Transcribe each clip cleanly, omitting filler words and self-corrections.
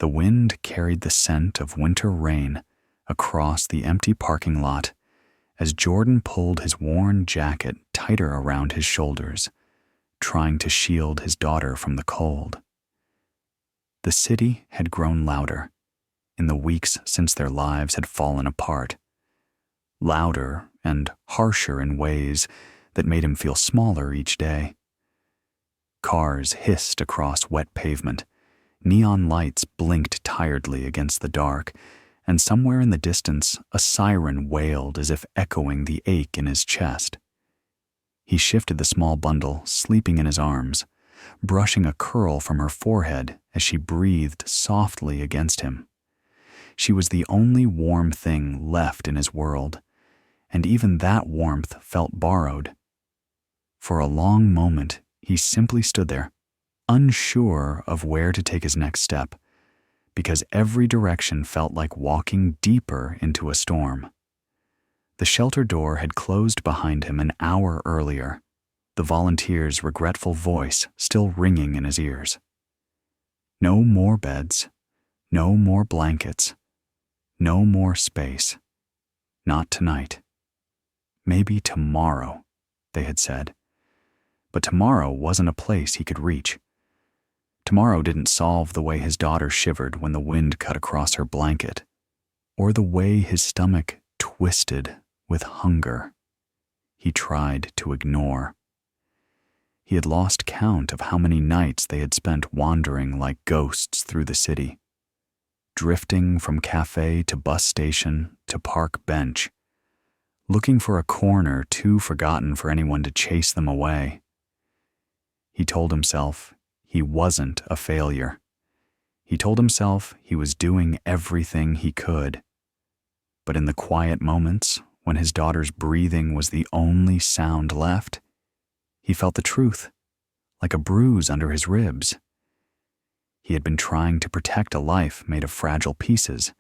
The wind carried the scent of winter rain across the empty parking lot as Jordan pulled his worn jacket tighter around his shoulders, trying to shield his daughter from the cold. The city had grown louder in the weeks since their lives had fallen apart, louder and harsher in ways that made him feel smaller each day. Cars hissed across wet pavement, neon lights blinked tiredly against the dark, and somewhere in the distance a siren wailed as if echoing the ache in his chest. He shifted the small bundle sleeping in his arms, brushing a curl from her forehead as she breathed softly against him. She was the only warm thing left in his world, and even that warmth felt borrowed. For a long moment, he simply stood there, unsure of where to take his next step, because every direction felt like walking deeper into a storm. The shelter door had closed behind him an hour earlier, the volunteer's regretful voice still ringing in his ears. No more beds, no more blankets, no more space. Not tonight. Maybe tomorrow, they had said. But tomorrow wasn't a place he could reach. Tomorrow didn't solve the way his daughter shivered when the wind cut across her blanket, or the way his stomach twisted with hunger he tried to ignore. He had lost count of how many nights they had spent wandering like ghosts through the city, drifting from cafe to bus station to park bench, looking for a corner too forgotten for anyone to chase them away. He told himself he wasn't a failure. He told himself he was doing everything he could. But in the quiet moments, when his daughter's breathing was the only sound left, he felt the truth, like a bruise under his ribs. He had been trying to protect a life made of fragile pieces,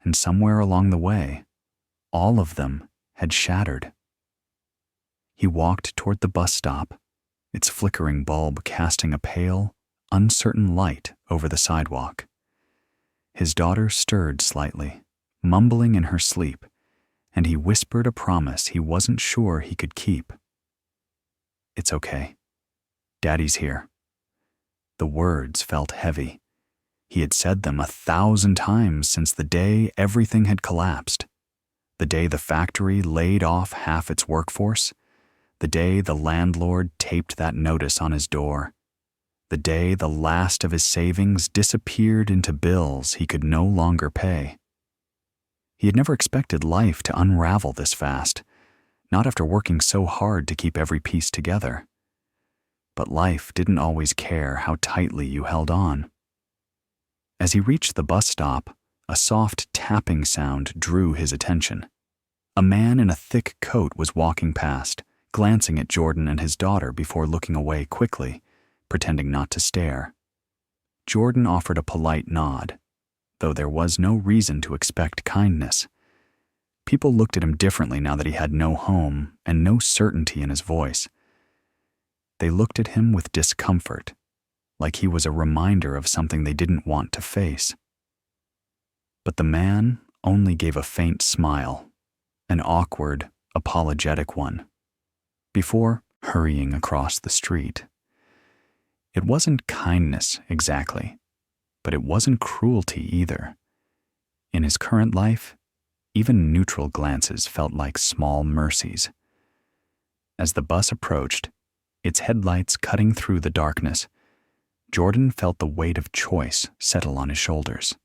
and somewhere along the way, all of them had shattered. He walked toward the bus stop, its flickering bulb casting a pale, uncertain light over the sidewalk. His daughter stirred slightly, mumbling in her sleep, and he whispered a promise he wasn't sure he could keep. "It's okay. Daddy's here." The words felt heavy. He had said them 1,000 times since the day everything had collapsed. The day the factory laid off half its workforce. The day the landlord taped that notice on his door. The day the last of his savings disappeared into bills he could no longer pay. He had never expected life to unravel this fast, not after working so hard to keep every piece together. But life didn't always care how tightly you held on. As he reached the bus stop, a soft tapping sound drew his attention. A man in a thick coat was walking past, glancing at Jordan and his daughter before looking away quickly, pretending not to stare. Jordan offered a polite nod, though there was no reason to expect kindness. People looked at him differently now that he had no home and no certainty in his voice. They looked at him with discomfort, like he was a reminder of something they didn't want to face. But the man only gave a faint smile, an awkward, apologetic one, before hurrying across the street. It wasn't kindness exactly, but it wasn't cruelty either. In his current life, even neutral glances felt like small mercies. As the bus approached, its headlights cutting through the darkness, Jordan felt the weight of choice settle on his shoulders.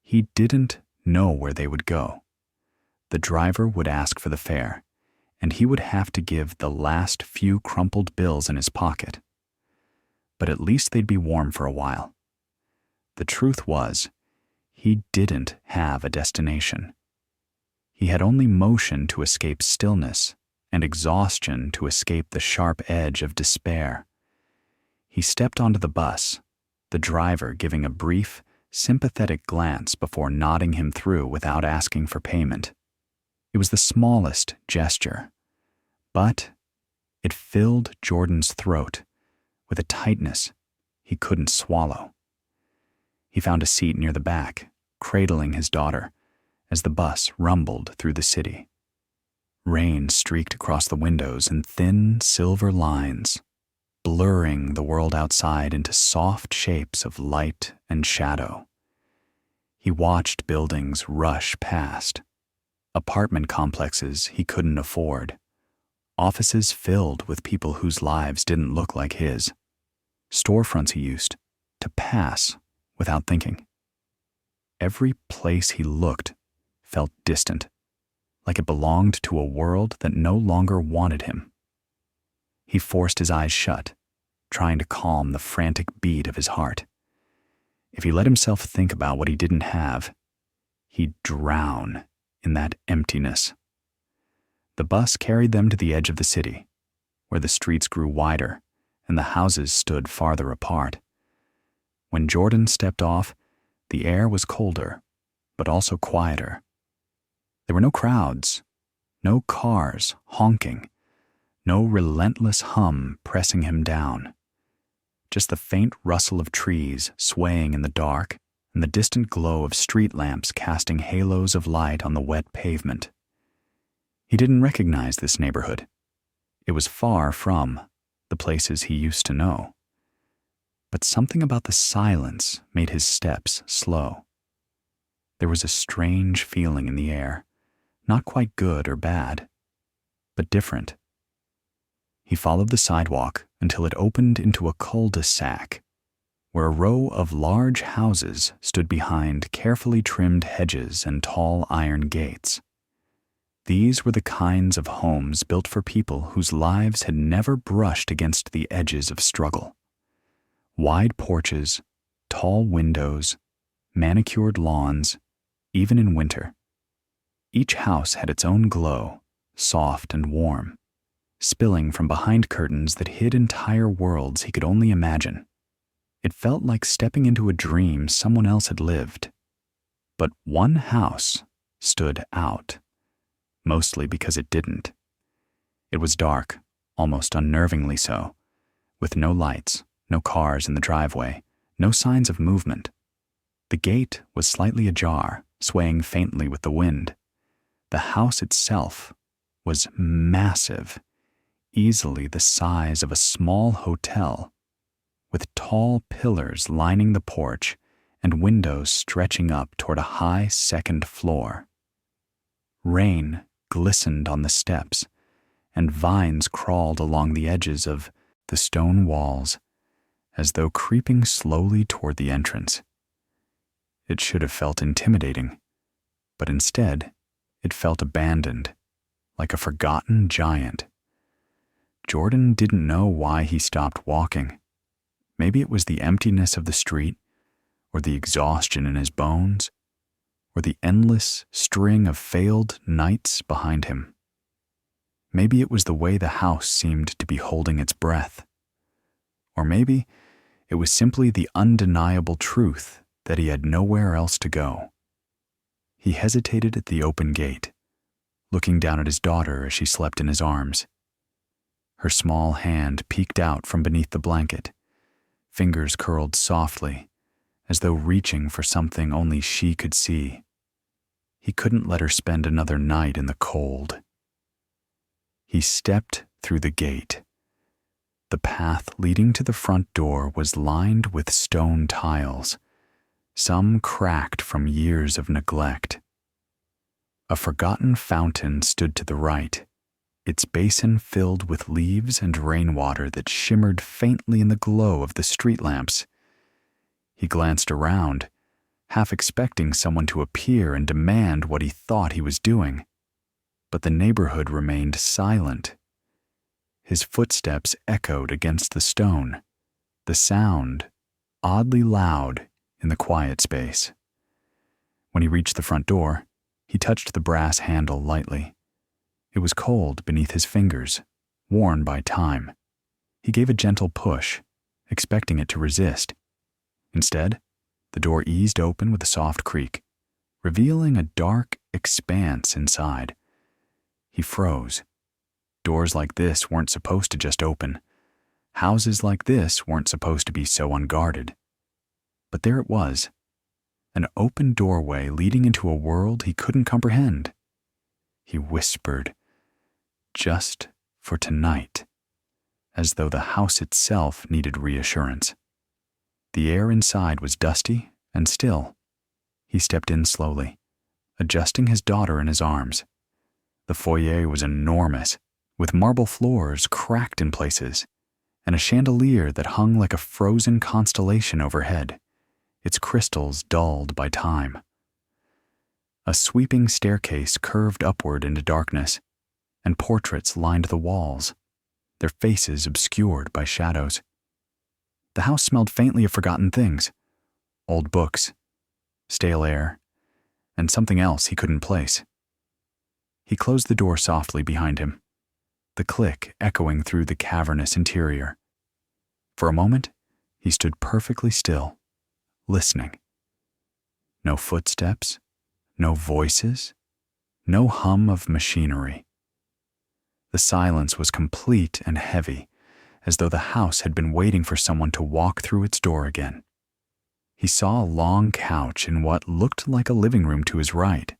He didn't know where they would go. The driver would ask for the fare, and he would have to give the last few crumpled bills in his pocket. But at least they'd be warm for a while. The truth was, he didn't have a destination. He had only motion to escape stillness and exhaustion to escape the sharp edge of despair. He stepped onto the bus, the driver giving a brief, sympathetic glance before nodding him through without asking for payment. It was the smallest gesture, but it filled Jordan's throat with a tightness he couldn't swallow. He found a seat near the back, cradling his daughter, as the bus rumbled through the city. Rain streaked across the windows in thin silver lines, blurring the world outside into soft shapes of light and shadow. He watched buildings rush past, apartment complexes he couldn't afford, offices filled with people whose lives didn't look like his, storefronts he used to pass without thinking. Every place he looked felt distant, like it belonged to a world that no longer wanted him. He forced his eyes shut, trying to calm the frantic beat of his heart. If he let himself think about what he didn't have, he'd drown in that emptiness. The bus carried them to the edge of the city, where the streets grew wider and the houses stood farther apart. When Jordan stepped off, the air was colder, but also quieter. There were no crowds, no cars honking, no relentless hum pressing him down. Just the faint rustle of trees swaying in the dark and the distant glow of street lamps casting halos of light on the wet pavement. He didn't recognize this neighborhood. It was far from the places he used to know. But something about the silence made his steps slow. There was a strange feeling in the air, not quite good or bad, but different. He followed the sidewalk until it opened into a cul-de-sac, where a row of large houses stood behind carefully trimmed hedges and tall iron gates. These were the kinds of homes built for people whose lives had never brushed against the edges of struggle. Wide porches, tall windows, manicured lawns, even in winter. Each house had its own glow, soft and warm, spilling from behind curtains that hid entire worlds he could only imagine. It felt like stepping into a dream someone else had lived. But one house stood out, mostly because it didn't. It was dark, almost unnervingly so, with no lights, no cars in the driveway, no signs of movement. The gate was slightly ajar, swaying faintly with the wind. The house itself was massive, easily the size of a small hotel, with tall pillars lining the porch and windows stretching up toward a high second floor. Rain glistened on the steps, and vines crawled along the edges of the stone walls, as though creeping slowly toward the entrance. It should have felt intimidating, but instead, it felt abandoned, like a forgotten giant. Jordan didn't know why he stopped walking. Maybe it was the emptiness of the street, or the exhaustion in his bones, or the endless string of failed nights behind him. Maybe it was the way the house seemed to be holding its breath. Or maybe it was simply the undeniable truth that he had nowhere else to go. He hesitated at the open gate, looking down at his daughter as she slept in his arms. Her small hand peeked out from beneath the blanket, fingers curled softly, as though reaching for something only she could see. He couldn't let her spend another night in the cold. He stepped through the gate. The path leading to the front door was lined with stone tiles, some cracked from years of neglect. A forgotten fountain stood to the right, its basin filled with leaves and rainwater that shimmered faintly in the glow of the street lamps. He glanced around, half expecting someone to appear and demand what he thought he was doing. But the neighborhood remained silent. His footsteps echoed against the stone, the sound oddly loud in the quiet space. When he reached the front door, he touched the brass handle lightly. It was cold beneath his fingers, worn by time. He gave a gentle push, expecting it to resist. Instead, the door eased open with a soft creak, revealing a dark expanse inside. He froze. Doors like this weren't supposed to just open. Houses like this weren't supposed to be so unguarded. But there it was, an open doorway leading into a world he couldn't comprehend. He whispered, "Just for tonight," as though the house itself needed reassurance. The air inside was dusty and still. He stepped in slowly, adjusting his daughter in his arms. The foyer was enormous, with marble floors cracked in places, and a chandelier that hung like a frozen constellation overhead, its crystals dulled by time. A sweeping staircase curved upward into darkness, and portraits lined the walls, their faces obscured by shadows. The house smelled faintly of forgotten things, old books, stale air, and something else he couldn't place. He closed the door softly behind him, the click echoing through the cavernous interior. For a moment, he stood perfectly still, listening. No footsteps, no voices, no hum of machinery. The silence was complete and heavy, as though the house had been waiting for someone to walk through its door again. He saw a long couch in what looked like a living room to his right.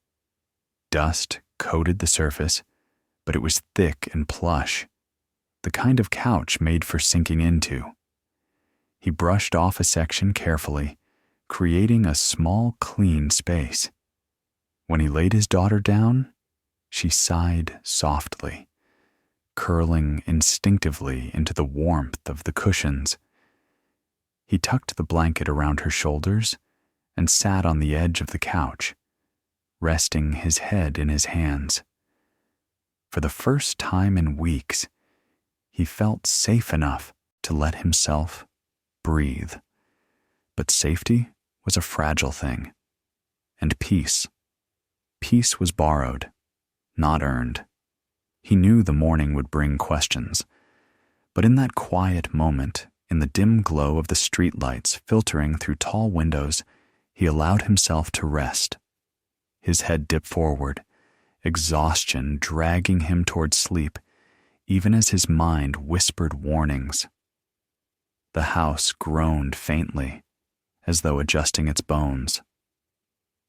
Dust coated the surface, but it was thick and plush, the kind of couch made for sinking into. He brushed off a section carefully, creating a small, clean space. When he laid his daughter down, she sighed softly, curling instinctively into the warmth of the cushions. He tucked the blanket around her shoulders and sat on the edge of the couch, resting his head in his hands. For the first time in weeks, he felt safe enough to let himself breathe. But safety was a fragile thing, and peace was borrowed, not earned. He knew the morning would bring questions, but in that quiet moment, in the dim glow of the streetlights filtering through tall windows, he allowed himself to rest. His head dipped forward, exhaustion dragging him toward sleep, even as his mind whispered warnings. The house groaned faintly, as though adjusting its bones.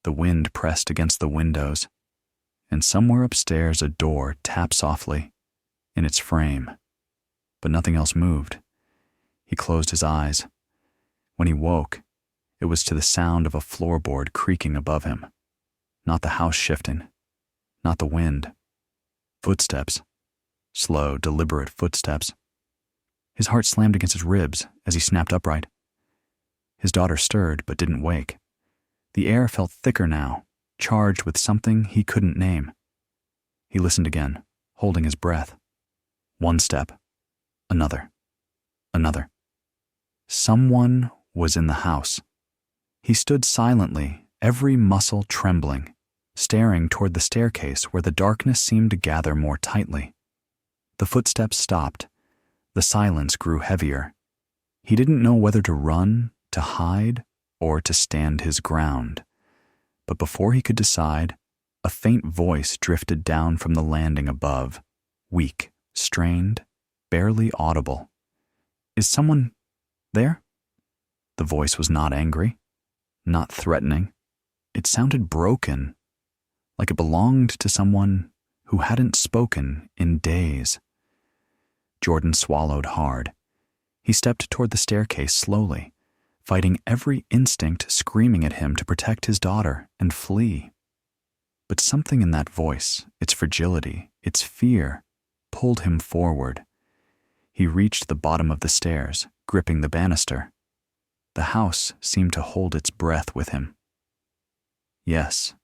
The wind pressed against the windows, and somewhere upstairs a door tapped softly in its frame, but nothing else moved. He closed his eyes. When he woke, it was to the sound of a floorboard creaking above him. Not the house shifting, not the wind. Footsteps, slow, deliberate footsteps. His heart slammed against his ribs as he snapped upright. His daughter stirred but didn't wake. The air felt thicker now, charged with something he couldn't name. He listened again, holding his breath. One step, another. Someone was in the house. He stood silently, every muscle trembling, staring toward the staircase where the darkness seemed to gather more tightly. The footsteps stopped. The silence grew heavier. He didn't know whether to run, to hide, or to stand his ground. But before he could decide, a faint voice drifted down from the landing above, weak, strained, barely audible. "Is someone there?" The voice was not angry, not threatening. It sounded broken, like it belonged to someone who hadn't spoken in days. Jordan swallowed hard. He stepped toward the staircase slowly, fighting every instinct screaming at him to protect his daughter and flee. But something in that voice, its fragility, its fear, pulled him forward. He reached the bottom of the stairs, gripping the banister. The house seemed to hold its breath with him. "Yes,"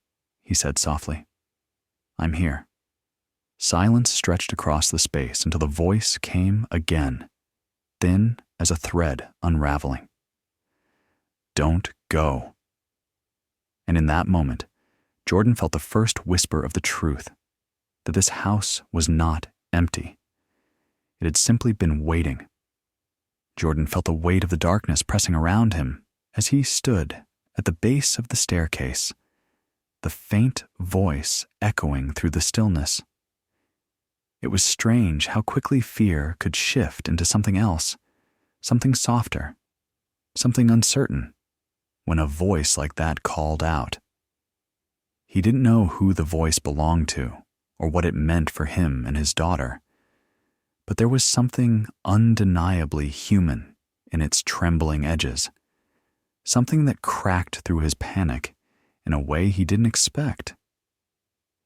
he said softly. "I'm here." Silence stretched across the space until the voice came again, thin as a thread unraveling. "Don't go." And in that moment, Jordan felt the first whisper of the truth, that this house was not empty. It had simply been waiting. Jordan felt the weight of the darkness pressing around him as he stood at the base of the staircase, the faint voice echoing through the stillness. It was strange how quickly fear could shift into something else, something softer, something uncertain, when a voice like that called out. He didn't know who the voice belonged to or what it meant for him and his daughter, but there was something undeniably human in its trembling edges, something that cracked through his panic in a way he didn't expect.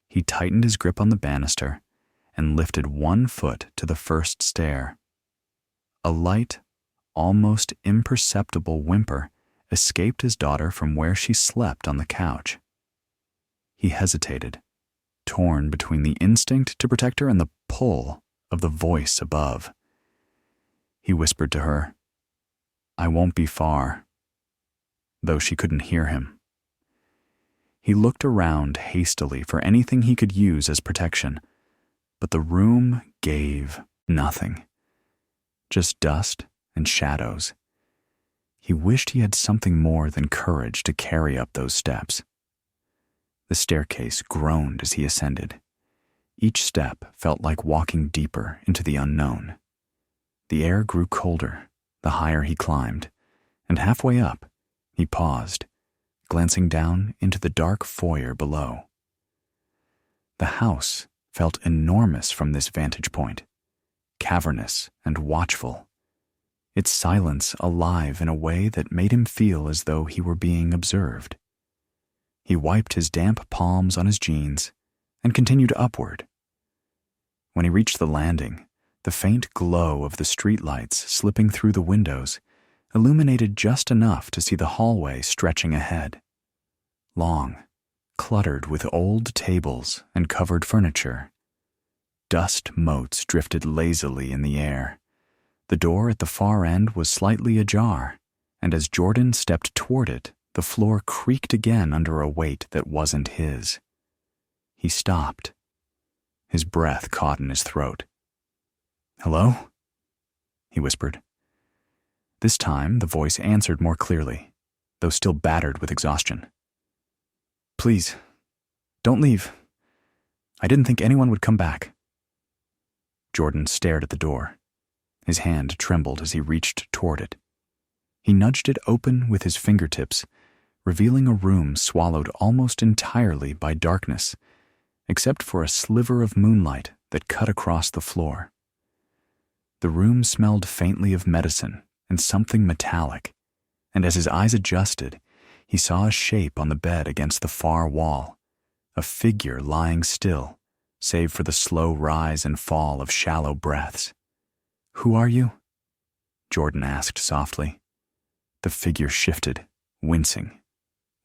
He tightened his grip on the banister and lifted one foot to the first stair. A light, almost imperceptible whimper escaped his daughter from where she slept on the couch. He hesitated, torn between the instinct to protect her and the pull of the voice above. He whispered to her, "I won't be far," though she couldn't hear him. He looked around hastily for anything he could use as protection, but the room gave nothing. Just dust and shadows. He wished he had something more than courage to carry up those steps. The staircase groaned as he ascended. Each step felt like walking deeper into the unknown. The air grew colder the higher he climbed, and halfway up, he paused, glancing down into the dark foyer below. The house felt enormous from this vantage point, cavernous and watchful, its silence alive in a way that made him feel as though he were being observed. He wiped his damp palms on his jeans and continued upward. When he reached the landing, the faint glow of the streetlights slipping through the windows illuminated just enough to see the hallway stretching ahead. Long, cluttered with old tables and covered furniture. Dust motes drifted lazily in the air. The door at the far end was slightly ajar, and as Jordan stepped toward it, the floor creaked again under a weight that wasn't his. He stopped. His breath caught in his throat. "Hello?" he whispered. This time, the voice answered more clearly, though still battered with exhaustion. "Please, don't leave. I didn't think anyone would come back." Jordan stared at the door. His hand trembled as he reached toward it. He nudged it open with his fingertips, revealing a room swallowed almost entirely by darkness, except for a sliver of moonlight that cut across the floor. The room smelled faintly of medicine and something metallic, and as his eyes adjusted, he saw a shape on the bed against the far wall, a figure lying still, save for the slow rise and fall of shallow breaths. "Who are you?" Jordan asked softly. The figure shifted, wincing.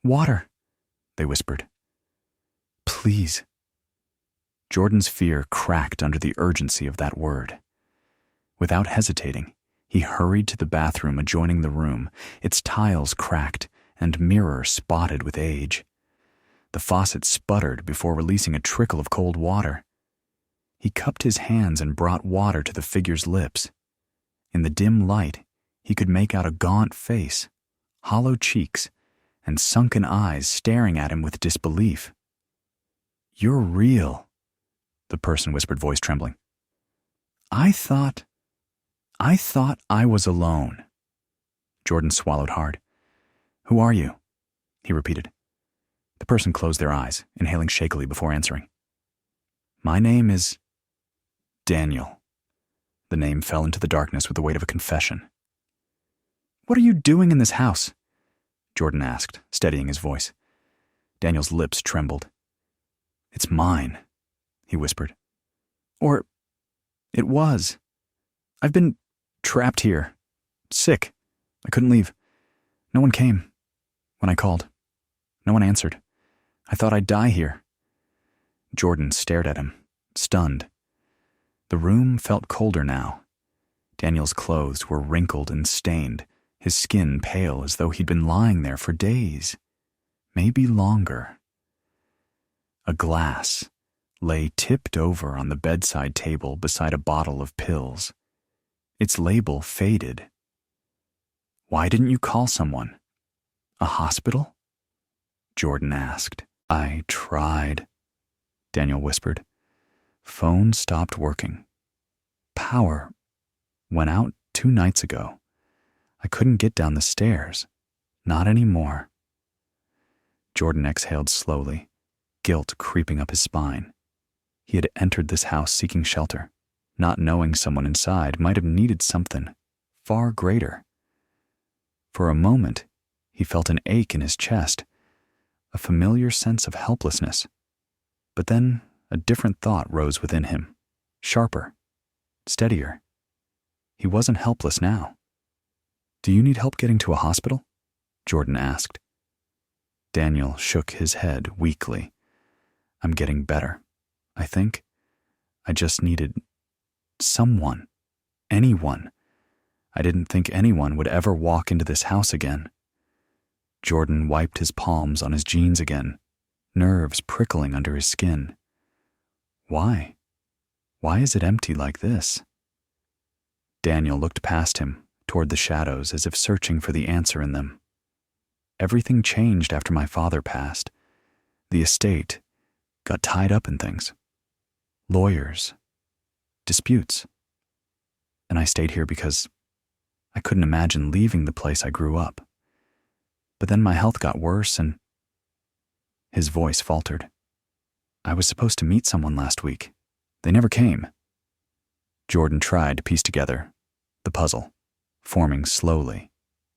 "Water," they whispered. "Please." Jordan's fear cracked under the urgency of that word. Without hesitating, he hurried to the bathroom adjoining the room, its tiles cracked and mirror spotted with age. The faucet sputtered before releasing a trickle of cold water. He cupped his hands and brought water to the figure's lips. In the dim light, he could make out a gaunt face, hollow cheeks, and sunken eyes staring at him with disbelief. "You're real," the person whispered, voice trembling. I thought I was alone." Jordan swallowed hard. "Who are you?" he repeated. The person closed their eyes, inhaling shakily before answering. "My name is Daniel." The name fell into the darkness with the weight of a confession. "What are you doing in this house?" Jordan asked, steadying his voice. Daniel's lips trembled. "It's mine," he whispered. "Or it was. I've been trapped here. Sick. I couldn't leave. No one came. When I called, no one answered. I thought I'd die here." Jordan stared at him, stunned. The room felt colder now. Daniel's clothes were wrinkled and stained, his skin pale as though he'd been lying there for days, maybe longer. A glass lay tipped over on the bedside table beside a bottle of pills. Its label faded. "Why didn't you call someone? A hospital?" Jordan asked. "I tried," Daniel whispered. "Phone stopped working. Power went out 2 nights ago. I couldn't get down the stairs. Not anymore. Jordan exhaled slowly, guilt creeping up his spine. He had entered this house seeking shelter, not knowing someone inside might have needed something far greater. For a moment, he felt an ache in his chest, a familiar sense of helplessness. But then a different thought rose within him, sharper, steadier. He wasn't helpless now. "Do you need help getting to a hospital?" Jordan asked. Daniel shook his head weakly. "I'm getting better, I think. I just needed someone, anyone. I didn't think anyone would ever walk into this house again." Jordan wiped his palms on his jeans again, nerves prickling under his skin. Why? Why is it empty like this? Daniel looked past him, toward the shadows as if searching for the answer in them. "Everything changed after my father passed. The estate got tied up in things. Lawyers, disputes. And I stayed here because I couldn't imagine leaving the place I grew up. But then my health got worse and..." His voice faltered. "I was supposed to meet someone last week. They never came." Jordan tried to piece together the puzzle, forming slowly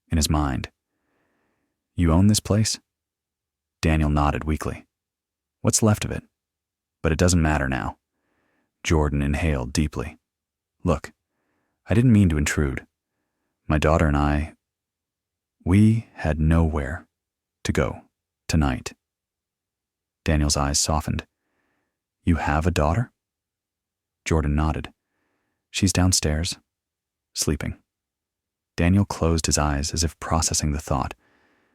in his mind. "You own this place?" Daniel nodded weakly. "What's left of it? But it doesn't matter now." Jordan inhaled deeply. "Look, I didn't mean to intrude. My daughter and we had nowhere to go tonight." Daniel's eyes softened. "You have a daughter?" Jordan nodded. "She's downstairs, sleeping." Daniel closed his eyes as if processing the thought.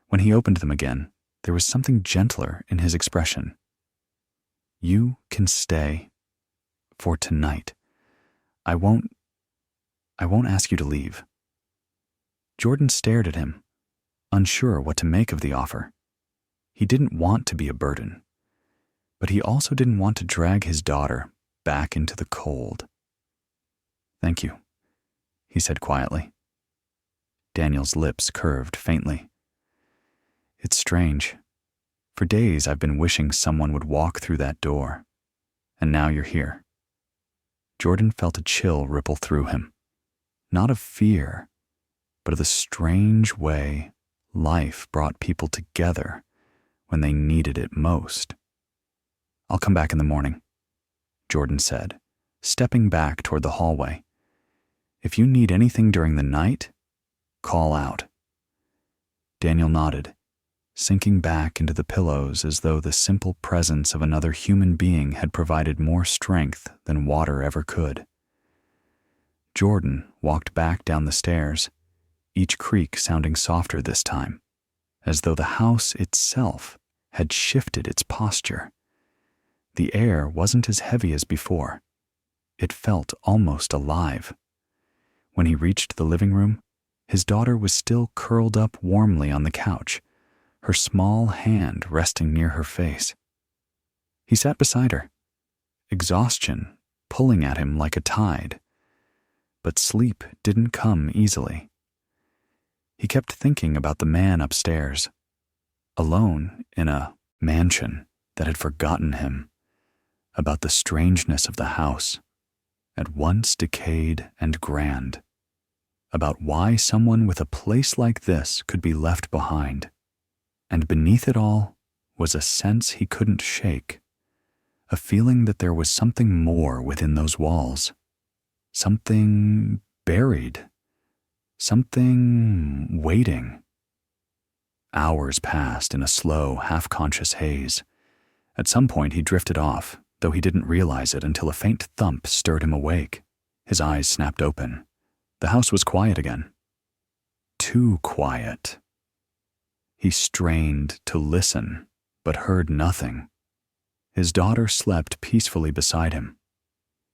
When he opened them again, there was something gentler in his expression. "You can stay for tonight. I won't ask you to leave." Jordan stared at him, unsure what to make of the offer. He didn't want to be a burden, but he also didn't want to drag his daughter back into the cold. "Thank you," he said quietly. Daniel's lips curved faintly. "It's strange. For days I've been wishing someone would walk through that door, and now you're here." Jordan felt a chill ripple through him, not of fear, but of the strange way life brought people together when they needed it most. "I'll come back in the morning," Jordan said, stepping back toward the hallway. "If you need anything during the night, call out." Daniel nodded, sinking back into the pillows as though the simple presence of another human being had provided more strength than water ever could. Jordan walked back down the stairs, each creak sounding softer this time, as though the house itself had shifted its posture. The air wasn't as heavy as before. It felt almost alive. When he reached the living room, his daughter was still curled up warmly on the couch, her small hand resting near her face. He sat beside her, exhaustion pulling at him like a tide. But sleep didn't come easily. He kept thinking about the man upstairs, alone in a mansion that had forgotten him, about the strangeness of the house, at once decayed and grand, about why someone with a place like this could be left behind. And beneath it all was a sense he couldn't shake, a feeling that there was something more within those walls, something buried, something waiting. Hours passed in a slow, half-conscious haze. At some point he drifted off, though he didn't realize it until a faint thump stirred him awake. His eyes snapped open. The house was quiet again. Too quiet. He strained to listen, but heard nothing. His daughter slept peacefully beside him.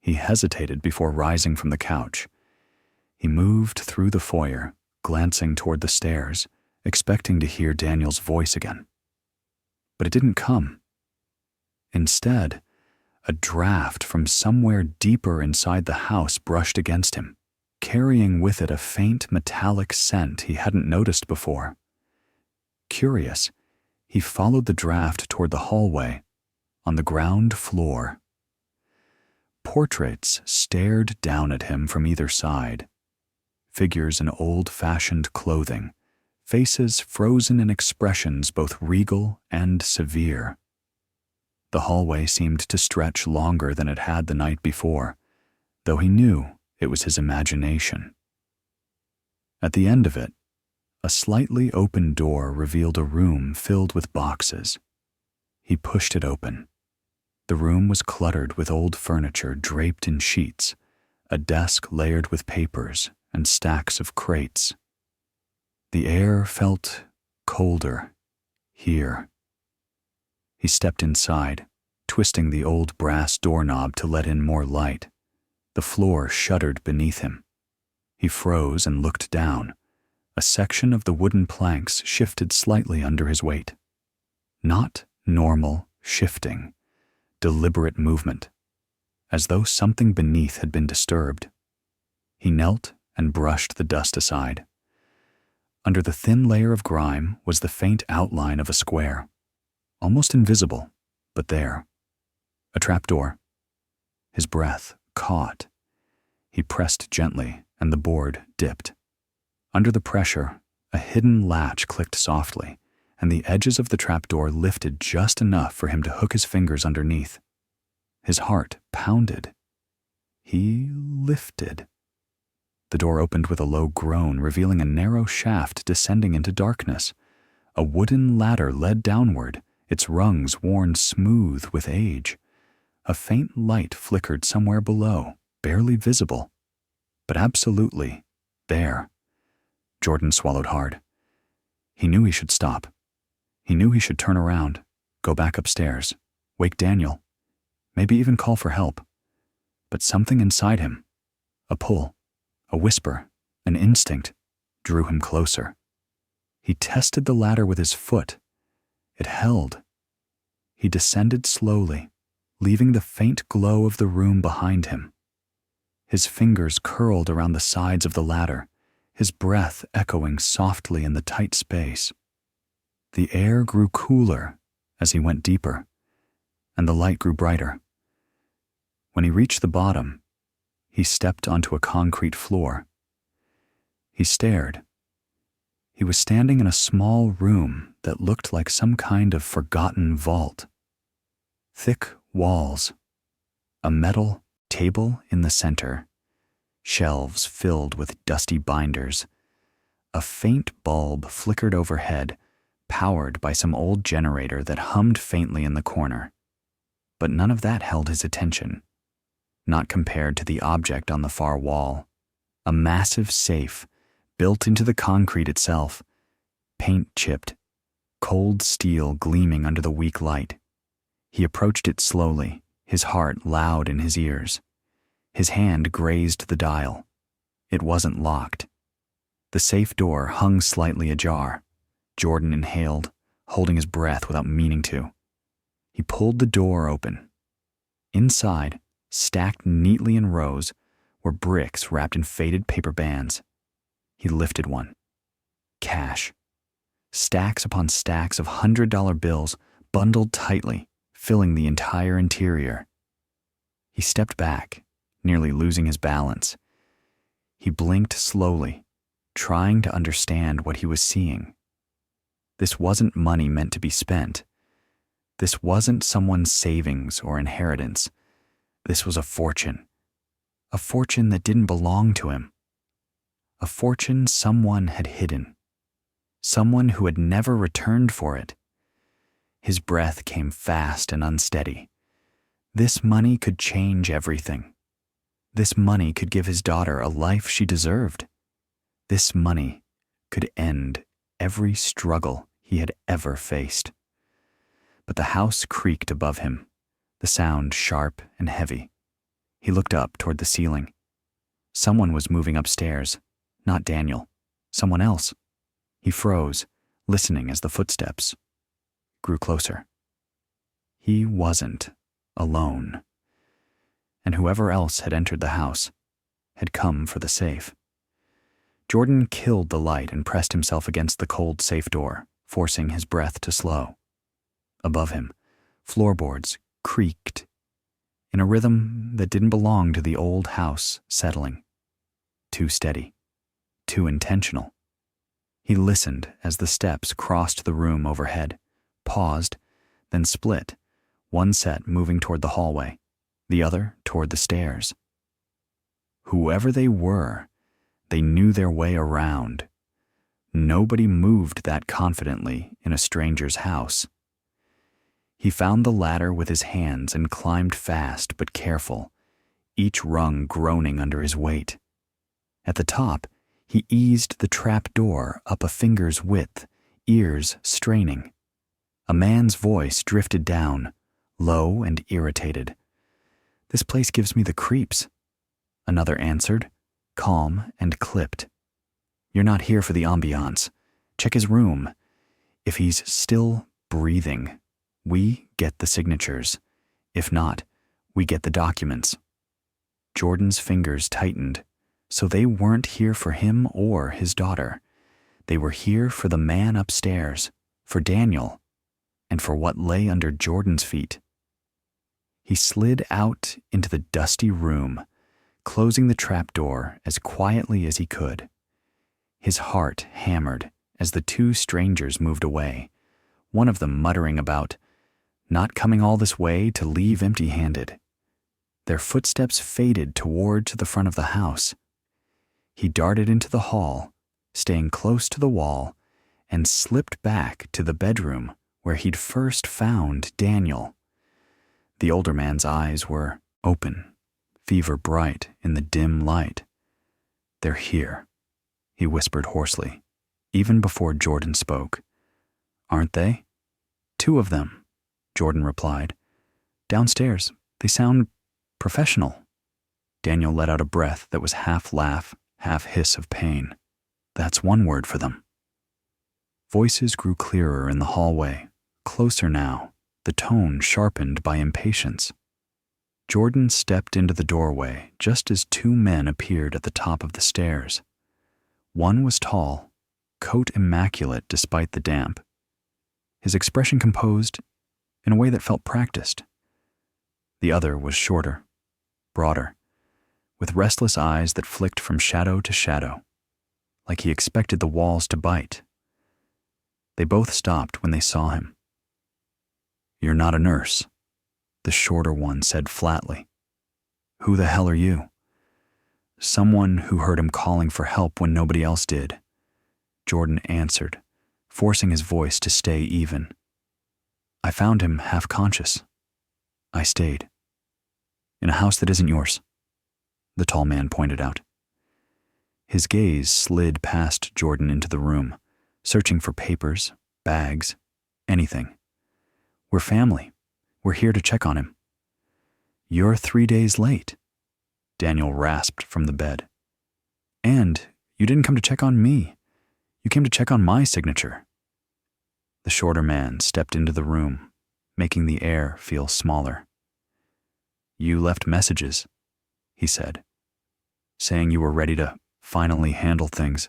He hesitated before rising from the couch. He moved through the foyer, glancing toward the stairs, expecting to hear Daniel's voice again. But it didn't come. Instead, a draft from somewhere deeper inside the house brushed against him, carrying with it a faint metallic scent he hadn't noticed before. Curious, he followed the draft toward the hallway. On the ground floor, portraits stared down at him from either side. Figures in old-fashioned clothing, faces frozen in expressions both regal and severe. The hallway seemed to stretch longer than it had the night before, though he knew it was his imagination. At the end of it, a slightly open door revealed a room filled with boxes. He pushed it open. The room was cluttered with old furniture draped in sheets, a desk layered with papers, and stacks of crates. The air felt colder here. He stepped inside, twisting the old brass doorknob to let in more light. The floor shuddered beneath him. He froze and looked down. A section of the wooden planks shifted slightly under his weight. Not normal shifting. Deliberate movement, as though something beneath had been disturbed. He knelt and brushed the dust aside. Under the thin layer of grime was the faint outline of a square, almost invisible, but there. A trapdoor. His breath caught. He pressed gently, and the board dipped. Under the pressure, a hidden latch clicked softly, and the edges of the trapdoor lifted just enough for him to hook his fingers underneath. His heart pounded. He lifted. The door opened with a low groan, revealing a narrow shaft descending into darkness. A wooden ladder led downward, its rungs worn smooth with age. A faint light flickered somewhere below, barely visible, but absolutely there. Jordan swallowed hard. He knew he should stop. He knew he should turn around, go back upstairs, wake Daniel, maybe even call for help. But something inside him, a pull, a whisper, an instinct, drew him closer. He tested the ladder with his foot. It held. He descended slowly, leaving the faint glow of the room behind him. His fingers curled around the sides of the ladder, his breath echoing softly in the tight space. The air grew cooler as he went deeper, and the light grew brighter. When he reached the bottom, he stepped onto a concrete floor. He stared. He was standing in a small room that looked like some kind of forgotten vault. Thick walls, a metal table in the center, shelves filled with dusty binders. A faint bulb flickered overhead, powered by some old generator that hummed faintly in the corner. But none of that held his attention, not compared to the object on the far wall. A massive safe, built into the concrete itself, paint-chipped, cold steel gleaming under the weak light. He approached it slowly, his heart loud in his ears. His hand grazed the dial. It wasn't locked. The safe door hung slightly ajar. Jordan inhaled, holding his breath without meaning to. He pulled the door open. Inside, stacked neatly in rows, were bricks wrapped in faded paper bands. He lifted one. Cash. Stacks upon stacks of $100 bills, bundled tightly, filling the entire interior. He stepped back, nearly losing his balance. He blinked slowly, trying to understand what he was seeing. This wasn't money meant to be spent. This wasn't someone's savings or inheritance. This was a fortune that didn't belong to him. A fortune someone had hidden. Someone who had never returned for it. His breath came fast and unsteady. This money could change everything. This money could give his daughter a life she deserved. This money could end every struggle he had ever faced. But the house creaked above him, the sound sharp and heavy. He looked up toward the ceiling. Someone was moving upstairs, not Daniel, someone else. He froze, listening as the footsteps grew closer. He wasn't alone. And whoever else had entered the house had come for the safe. Jordan killed the light and pressed himself against the cold safe door, forcing his breath to slow. Above him, floorboards creaked in a rhythm that didn't belong to the old house settling. Too steady, too intentional. He listened as the steps crossed the room overhead, paused, then split, one set moving toward the hallway, the other toward the stairs. Whoever they were, they knew their way around. Nobody moved that confidently in a stranger's house. He found the ladder with his hands and climbed fast but careful, each rung groaning under his weight. At the top, he eased the trap door up a finger's width, ears straining. A man's voice drifted down, low and irritated. "This place gives me the creeps." Another answered, calm and clipped. "You're not here for the ambiance. Check his room. If he's still breathing, we get the signatures. If not, we get the documents." Jordan's fingers tightened, so they weren't here for him or his daughter. They were here for the man upstairs, for Daniel, and for what lay under Jordan's feet. He slid out into the dusty room, closing the trapdoor as quietly as he could. His heart hammered as the two strangers moved away, one of them muttering about not coming all this way to leave empty-handed. Their footsteps faded toward the front of the house. He darted into the hall, staying close to the wall, and slipped back to the bedroom where he'd first found Daniel. The older man's eyes were open, fever bright in the dim light. "They're here," he whispered hoarsely, even before Jordan spoke. "Aren't they?" "Two of them," Jordan replied. "Downstairs. They sound professional." Daniel let out a breath that was half laugh, half hiss of pain. "That's one word for them." Voices grew clearer in the hallway, closer now, the tone sharpened by impatience. Jordan stepped into the doorway just as two men appeared at the top of the stairs. One was tall, coat immaculate despite the damp, his expression composed in a way that felt practiced. The other was shorter, broader, with restless eyes that flicked from shadow to shadow, like he expected the walls to bite. They both stopped when they saw him. "You're not a nurse," the shorter one said flatly. "Who the hell are you?" "Someone who heard him calling for help when nobody else did," Jordan answered, forcing his voice to stay even. "I found him half conscious. I stayed." "In a house that isn't yours," the tall man pointed out. His gaze slid past Jordan into the room, searching for papers, bags, anything. "We're family. We're here to check on him." "You're 3 days late," Daniel rasped from the bed. "And you didn't come to check on me. You came to check on my signature." The shorter man stepped into the room, making the air feel smaller. "You left messages," he said, "saying you were ready to finally handle things.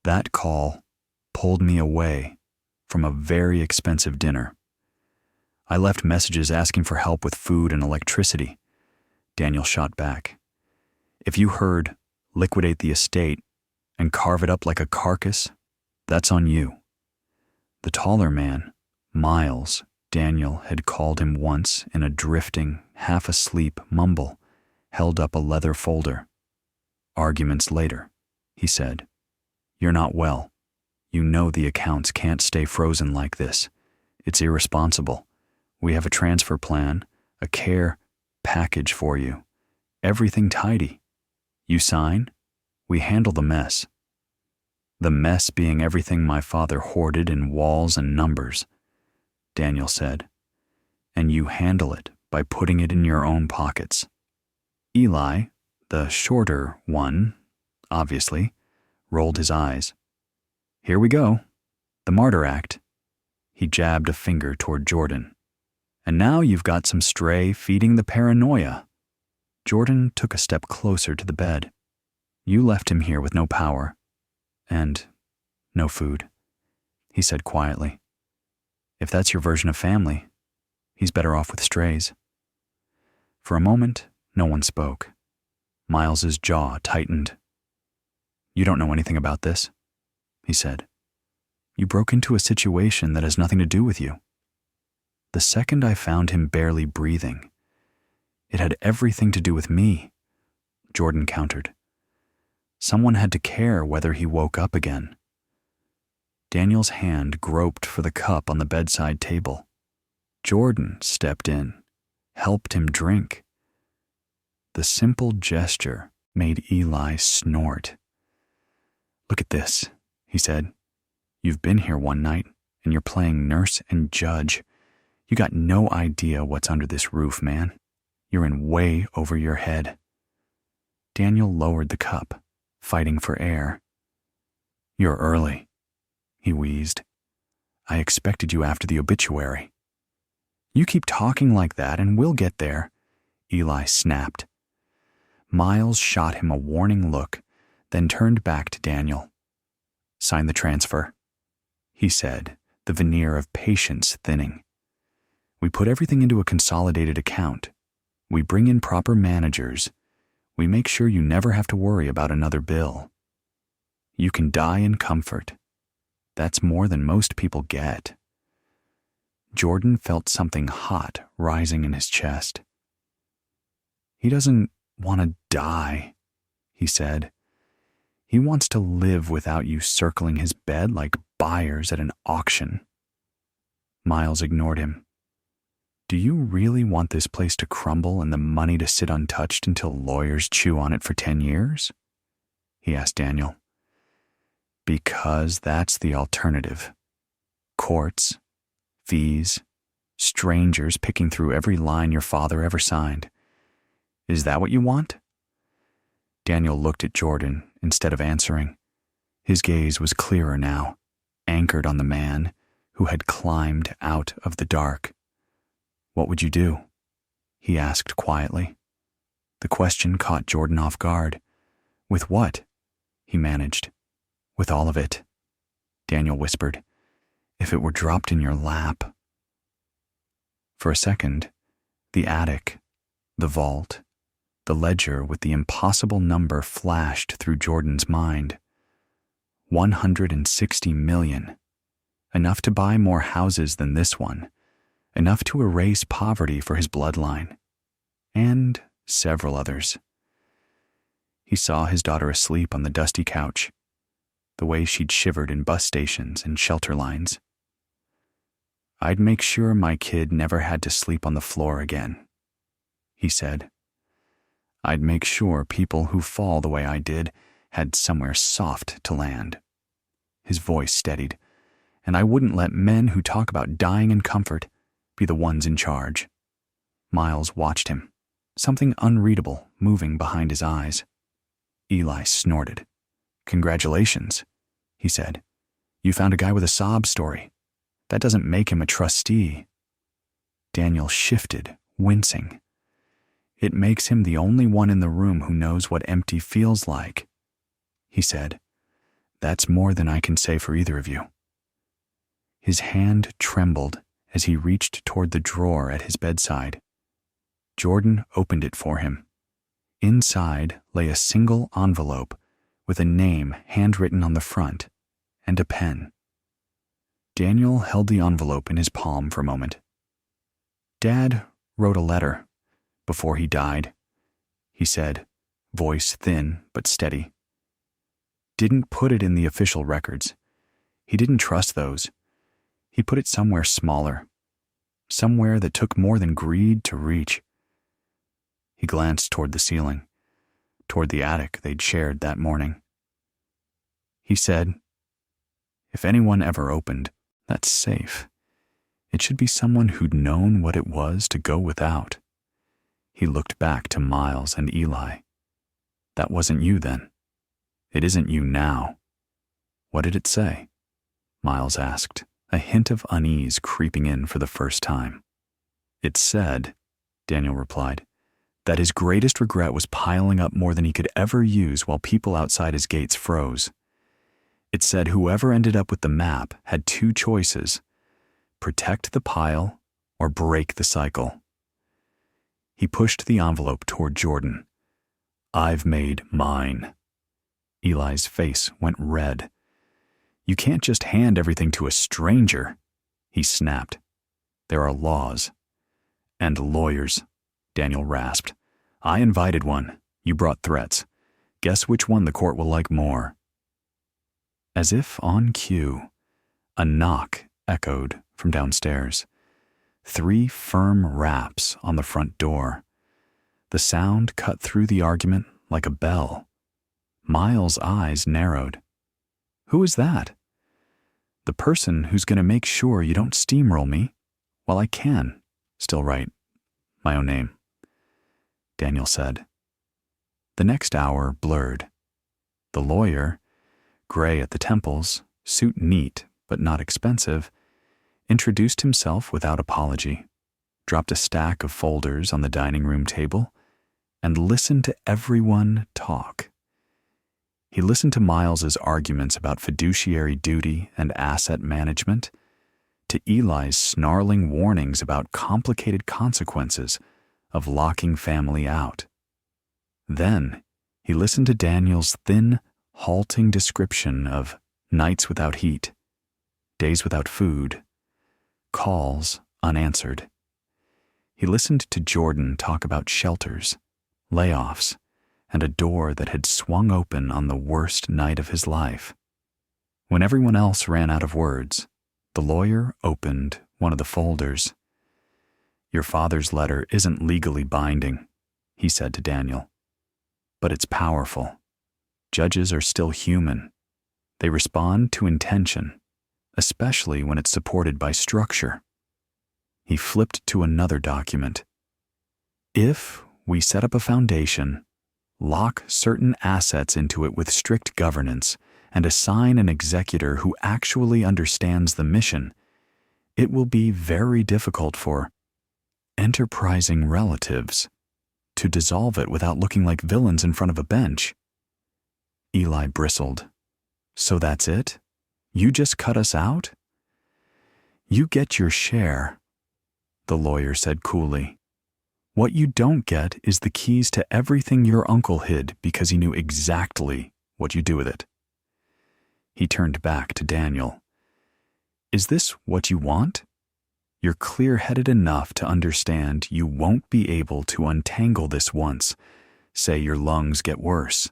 That call pulled me away from a very expensive dinner. I left messages asking for help with food and electricity." Daniel shot back. "If you heard, 'liquidate the estate and carve it up like a carcass,' that's on you." The taller man, Miles, Daniel had called him once in a drifting, half-asleep mumble, held up a leather folder. "Arguments later," he said. "You're not well. You know the accounts can't stay frozen like this. It's irresponsible. We have a transfer plan, a care package for you. Everything tidy. You sign, we handle the mess." "The mess being everything my father hoarded in walls and numbers," Daniel said. "And you handle it by putting it in your own pockets." Eli, the shorter one, obviously, rolled his eyes. "Here we go. The martyr act." He jabbed a finger toward Jordan. "And now you've got some stray feeding the paranoia." Jordan took a step closer to the bed. "You left him here with no power and no food." he said quietly. If that's your version of family, he's better off with strays. For a moment, no one spoke. Miles's jaw tightened. You don't know anything about this, he said. You broke into a situation that has nothing to do with you. The second I found him barely breathing, it had everything to do with me, Jordan countered. Someone had to care whether he woke up again. Daniel's hand groped for the cup on the bedside table. Jordan stepped in, helped him drink. The simple gesture made Eli snort. Look at this, he said. You've been here one night, and you're playing nurse and judge. You got no idea what's under this roof, man. You're in way over your head. Daniel lowered the cup, fighting for air. You're early, he wheezed. I expected you after the obituary. You keep talking like that and we'll get there, Eli snapped. Miles shot him a warning look, then turned back to Daniel. Sign the transfer, he said, the veneer of patience thinning. We put everything into a consolidated account. We bring in proper managers. We make sure you never have to worry about another bill. You can die in comfort. That's more than most people get. Jordan felt something hot rising in his chest. He doesn't want to die, he said. He wants to live without you circling his bed like buyers at an auction. Miles ignored him. Do you really want this place to crumble and the money to sit untouched until lawyers chew on it for 10 years? He asked Daniel. Because that's the alternative. Courts, fees, strangers picking through every line your father ever signed. Is that what you want? Daniel looked at Jordan instead of answering. His gaze was clearer now, anchored on the man who had climbed out of the dark. What would you do? He asked quietly. The question caught Jordan off guard. With what? He managed. With all of it, Daniel whispered. If it were dropped in your lap. For a second, the attic, the vault, the ledger with the impossible number flashed through Jordan's mind. 160 million. Enough to buy more houses than this one. Enough to erase poverty for his bloodline. And several others. He saw his daughter asleep on the dusty couch, the way she'd shivered in bus stations and shelter lines. I'd make sure my kid never had to sleep on the floor again, he said. I'd make sure people who fall the way I did had somewhere soft to land. His voice steadied, and I wouldn't let men who talk about dying in comfort be the ones in charge. Miles watched him, something unreadable moving behind his eyes. Eli snorted. Congratulations, he said. You found a guy with a sob story. That doesn't make him a trustee. Daniel shifted, wincing. It makes him the only one in the room who knows what empty feels like, he said. That's more than I can say for either of you. His hand trembled as he reached toward the drawer at his bedside. Jordan opened it for him. Inside lay a single envelope with a name handwritten on the front and a pen. Daniel held the envelope in his palm for a moment. Dad wrote a letter before he died, he said, voice thin but steady. Didn't put it in the official records. He didn't trust those. He put it somewhere smaller, somewhere that took more than greed to reach. He glanced toward the ceiling, toward the attic they'd shared that morning. He said, if anyone ever opened that safe, it should be someone who'd known what it was to go without. He looked back to Miles and Eli. That wasn't you then. It isn't you now. What did it say? Miles asked, a hint of unease creeping in for the first time. It said, Daniel replied, that his greatest regret was piling up more than he could ever use while people outside his gates froze. It said whoever ended up with the map had two choices: protect the pile or break the cycle. He pushed the envelope toward Jordan. "I've made mine." Eli's face went red. "You can't just hand everything to a stranger," he snapped. "There are laws." "And lawyers," Daniel rasped. "I invited one. You brought threats. Guess which one the court will like more." As if on cue, a knock echoed from downstairs. 3 firm raps on the front door. The sound cut through the argument like a bell. Miles' eyes narrowed. "Who is that?" "The person who's going to make sure you don't steamroll me while I can still write my own name," Daniel said. The next hour blurred. The lawyer, gray at the temples, suit neat but not expensive, introduced himself without apology, dropped a stack of folders on the dining room table, and listened to everyone talk. He listened to Miles's arguments about fiduciary duty and asset management, to Eli's snarling warnings about complicated consequences of locking family out. Then he listened to Daniel's thin, halting description of nights without heat, days without food, calls unanswered. He listened to Jordan talk about shelters, layoffs, and a door that had swung open on the worst night of his life. When everyone else ran out of words, the lawyer opened one of the folders. "Your father's letter isn't legally binding," he said to Daniel. "But it's powerful. Judges are still human. They respond to intention, especially when it's supported by structure." He flipped to another document. "If we set up a foundation, lock certain assets into it with strict governance, and assign an executor who actually understands the mission, it will be very difficult for enterprising relatives to dissolve it without looking like villains in front of a bench." Eli bristled. "So that's it? You just cut us out?" "You get your share," the lawyer said coolly. "What you don't get is the keys to everything your uncle hid because he knew exactly what you do with it." He turned back to Daniel. "Is this what you want? You're clear-headed enough to understand you won't be able to untangle this once, say your lungs get worse.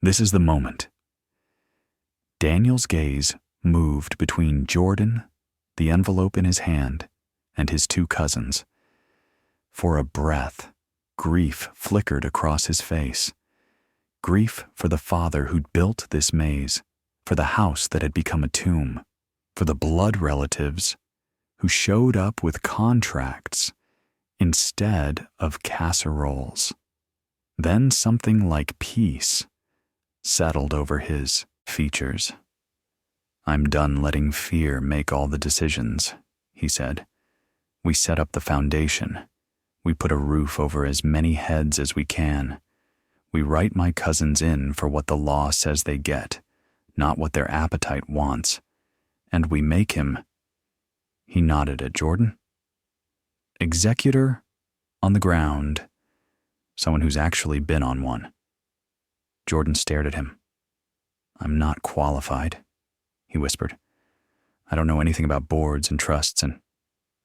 This is the moment." Daniel's gaze moved between Jordan, the envelope in his hand, and his 2 cousins. For a breath, grief flickered across his face. Grief for the father who'd built this maze, for the house that had become a tomb, for the blood relatives who showed up with contracts instead of casseroles. Then something like peace settled over his features. "I'm done letting fear make all the decisions," he said. "We set up the foundation. We put a roof over as many heads as we can. We write my cousins in for what the law says they get, not what their appetite wants. And we make him," he nodded at Jordan, "executor on the ground, someone who's actually been on one." Jordan stared at him. "I'm not qualified," he whispered. "I don't know anything about boards and trusts and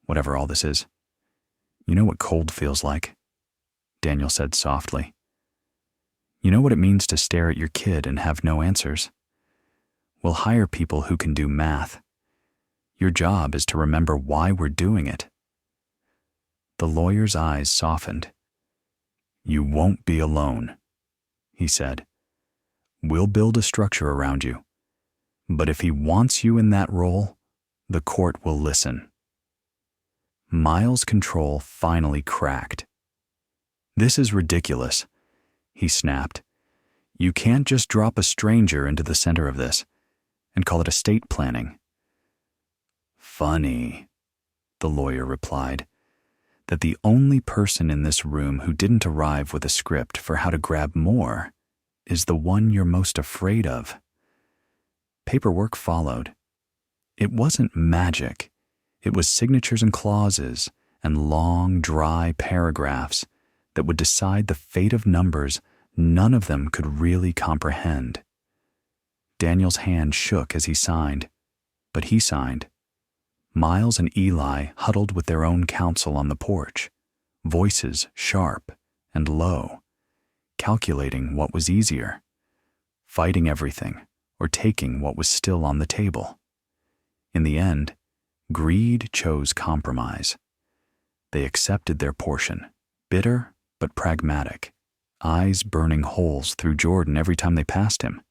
whatever all this is." "You know what cold feels like," Daniel said softly. "You know what it means to stare at your kid and have no answers. We'll hire people who can do math. Your job is to remember why we're doing it." The lawyer's eyes softened. "You won't be alone," he said. "We'll build a structure around you. But if he wants you in that role, the court will listen." Miles' control finally cracked. "This is ridiculous," he snapped. "You can't just drop a stranger into the center of this and call it estate planning." "Funny," the lawyer replied, "that the only person in this room who didn't arrive with a script for how to grab more is the one you're most afraid of. Paperwork followed. It wasn't magic. It was signatures and clauses and long, dry paragraphs that would decide the fate of numbers none of them could really comprehend. Daniel's hand shook as he signed, but he signed. Miles and Eli huddled with their own counsel on the porch, voices sharp and low, calculating what was easier, fighting everything or taking what was still on the table. In the end, greed chose compromise. They accepted their portion, bitter but pragmatic, eyes burning holes through Jordan every time they passed him.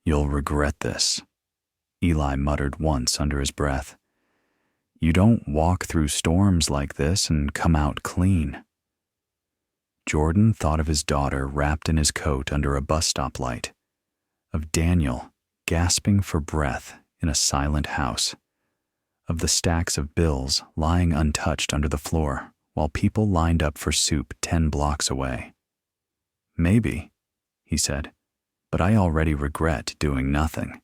"You'll regret this," Eli muttered once under his breath. "You don't walk through storms like this and come out clean." Jordan thought of his daughter wrapped in his coat under a bus stop light, of Daniel gasping for breath in a silent house, of the stacks of bills lying untouched under the floor while people lined up for soup 10 blocks away. "Maybe," he said, "but I already regret doing nothing.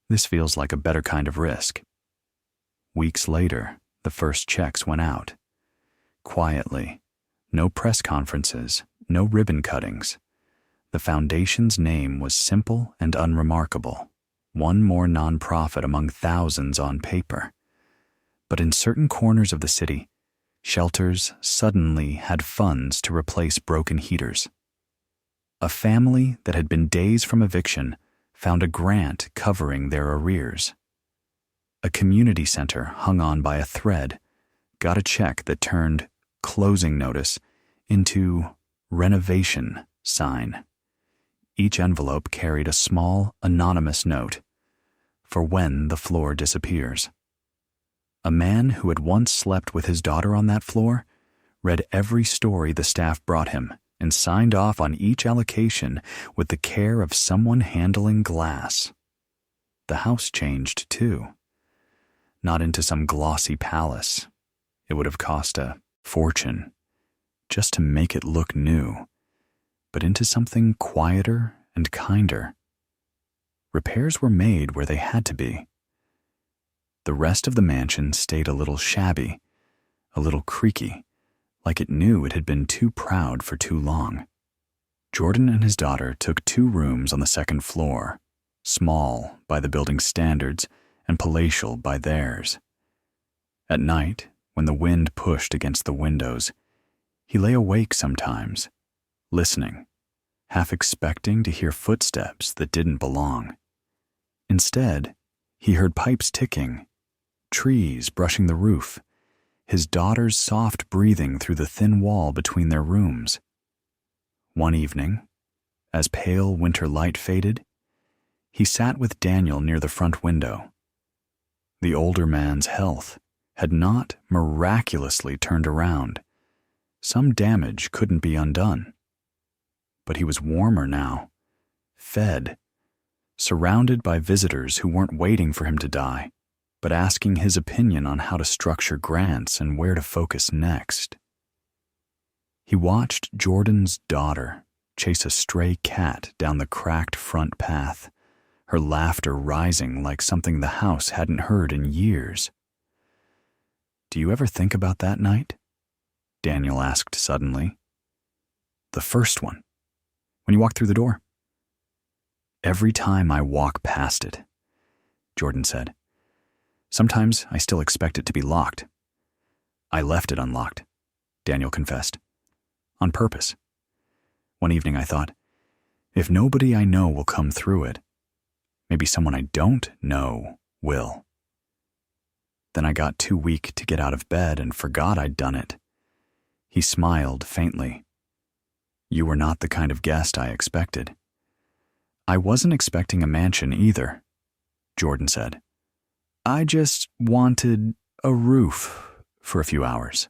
This feels like a better kind of risk." Weeks later, the first checks went out. Quietly, no press conferences, no ribbon cuttings. The foundation's name was simple and unremarkable, one more nonprofit among thousands on paper. But in certain corners of the city, shelters suddenly had funds to replace broken heaters. A family that had been days from eviction found a grant covering their arrears. A community center hung on by a thread got a check that turned "closing notice" into "renovation sign." Each envelope carried a small, anonymous note, "For when the floor disappears." A man who had once slept with his daughter on that floor read every story the staff brought him and signed off on each allocation with the care of someone handling glass. The house changed, too. Not into some glossy palace. It would have cost a fortune just to make it look new, but into something quieter and kinder. Repairs were made where they had to be. The rest of the mansion stayed a little shabby, a little creaky, like it knew it had been too proud for too long. Jordan and his daughter took 2 rooms on the second floor, small by the building's standards and palatial by theirs. At night, when the wind pushed against the windows, he lay awake sometimes, listening, half expecting to hear footsteps that didn't belong. Instead, he heard pipes ticking, trees brushing the roof, his daughter's soft breathing through the thin wall between their rooms. One evening, as pale winter light faded, he sat with Daniel near the front window. The older man's health had not miraculously turned around. Some damage couldn't be undone. But he was warmer now, fed, surrounded by visitors who weren't waiting for him to die, but asking his opinion on how to structure grants and where to focus next. He watched Jordan's daughter chase a stray cat down the cracked front path, her laughter rising like something the house hadn't heard in years. "Do you ever think about that night?" Daniel asked suddenly. "The first one, when you walked through the door?" "Every time I walk past it," Jordan said. "Sometimes I still expect it to be locked." "I left it unlocked," Daniel confessed. "On purpose. One evening I thought, if nobody I know will come through it, maybe someone I don't know will. Then I got too weak to get out of bed and forgot I'd done it." He smiled faintly. "You were not the kind of guest I expected." "I wasn't expecting a mansion either," Jordan said. "I just wanted a roof for a few hours."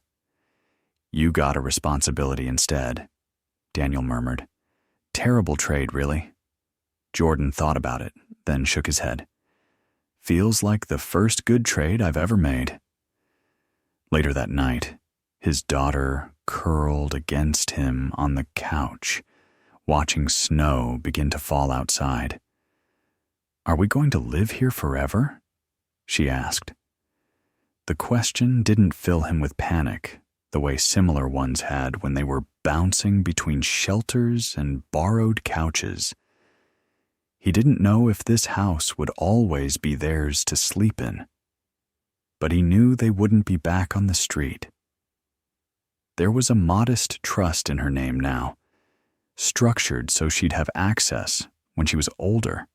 "You got a responsibility instead," Daniel murmured. "Terrible trade, really." Jordan thought about it, then shook his head. "Feels like the first good trade I've ever made." Later that night, his daughter curled against him on the couch, watching snow begin to fall outside. Are we going to live here forever? She asked. The question didn't fill him with panic, the way similar ones had when they were bouncing between shelters and borrowed couches. He didn't know if this house would always be theirs to sleep in, but he knew they wouldn't be back on the street. There was a modest trust in her name now, structured so she'd have access when she was older,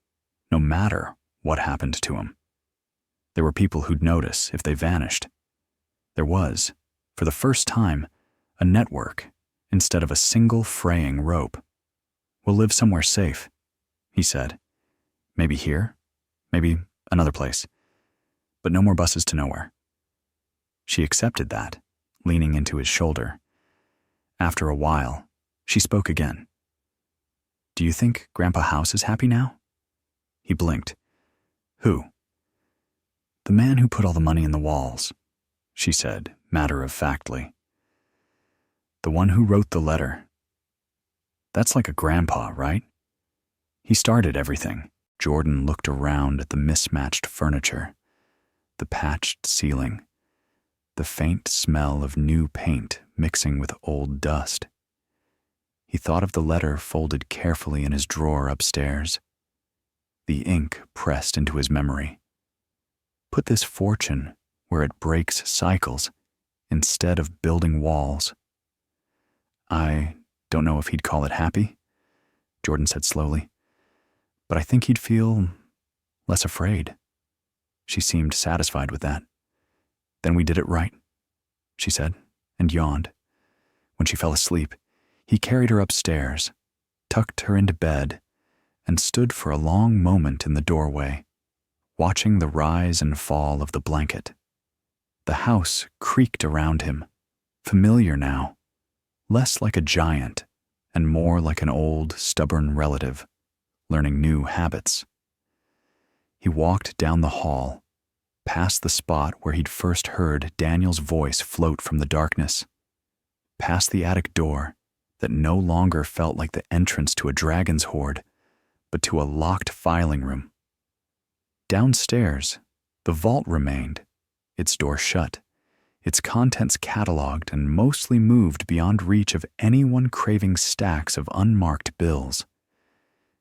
no matter what happened to him. There were people who'd notice if they vanished. There was, for the first time, a network instead of a single fraying rope. We'll live somewhere safe, he said. Maybe here, maybe another place, but no more buses to nowhere. She accepted that, leaning into his shoulder. After a while, she spoke again. Do you think Grandpa House is happy now? He blinked. Who? The man who put all the money in the walls, she said, matter-of-factly. The one who wrote the letter. That's like a grandpa, right? He started everything. Jordan looked around at the mismatched furniture, the patched ceiling, the faint smell of new paint mixing with old dust. He thought of the letter folded carefully in his drawer upstairs. The ink pressed into his memory. Put this fortune where it breaks cycles instead of building walls. I don't know if he'd call it happy, Jordan said slowly, but I think he'd feel less afraid. She seemed satisfied with that. Then we did it right, she said, and yawned. When she fell asleep, he carried her upstairs, tucked her into bed, and stood for a long moment in the doorway, watching the rise and fall of the blanket. The house creaked around him, familiar now, less like a giant and more like an old, stubborn relative, learning new habits. He walked down the hall, past the spot where he'd first heard Daniel's voice float from the darkness, past the attic door that no longer felt like the entrance to a dragon's hoard, but to a locked filing room. Downstairs, the vault remained, its door shut, its contents cataloged and mostly moved beyond reach of anyone craving stacks of unmarked bills.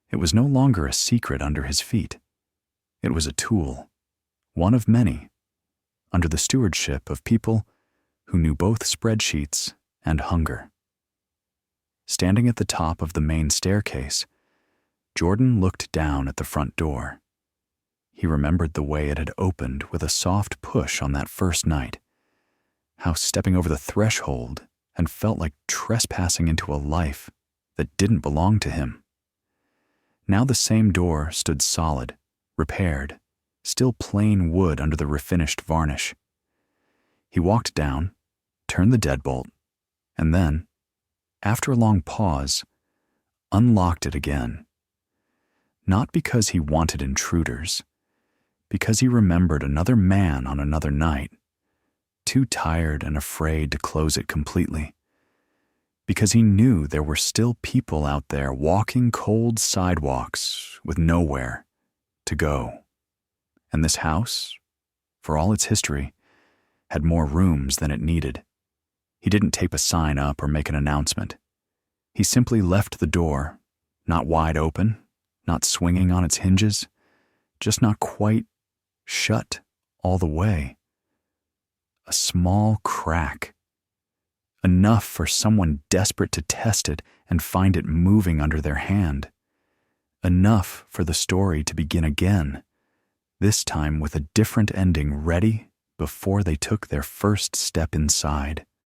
It was no longer a secret under his feet. It was a tool, one of many, under the stewardship of people who knew both spreadsheets and hunger. Standing at the top of the main staircase, Jordan looked down at the front door. He remembered the way it had opened with a soft push on that first night, how stepping over the threshold and felt like trespassing into a life that didn't belong to him. Now the same door stood solid, repaired, still plain wood under the refinished varnish. He walked down, turned the deadbolt, and then, after a long pause, unlocked it again. Not because he wanted intruders, because he remembered another man on another night, too tired and afraid to close it completely, because he knew there were still people out there walking cold sidewalks with nowhere to go. And this house, for all its history, had more rooms than it needed. He didn't tape a sign up or make an announcement. He simply left the door, not wide open, not swinging on its hinges, just not quite shut all the way. A small crack. Enough for someone desperate to test it and find it moving under their hand. Enough for the story to begin again, this time with a different ending ready before they took their first step inside.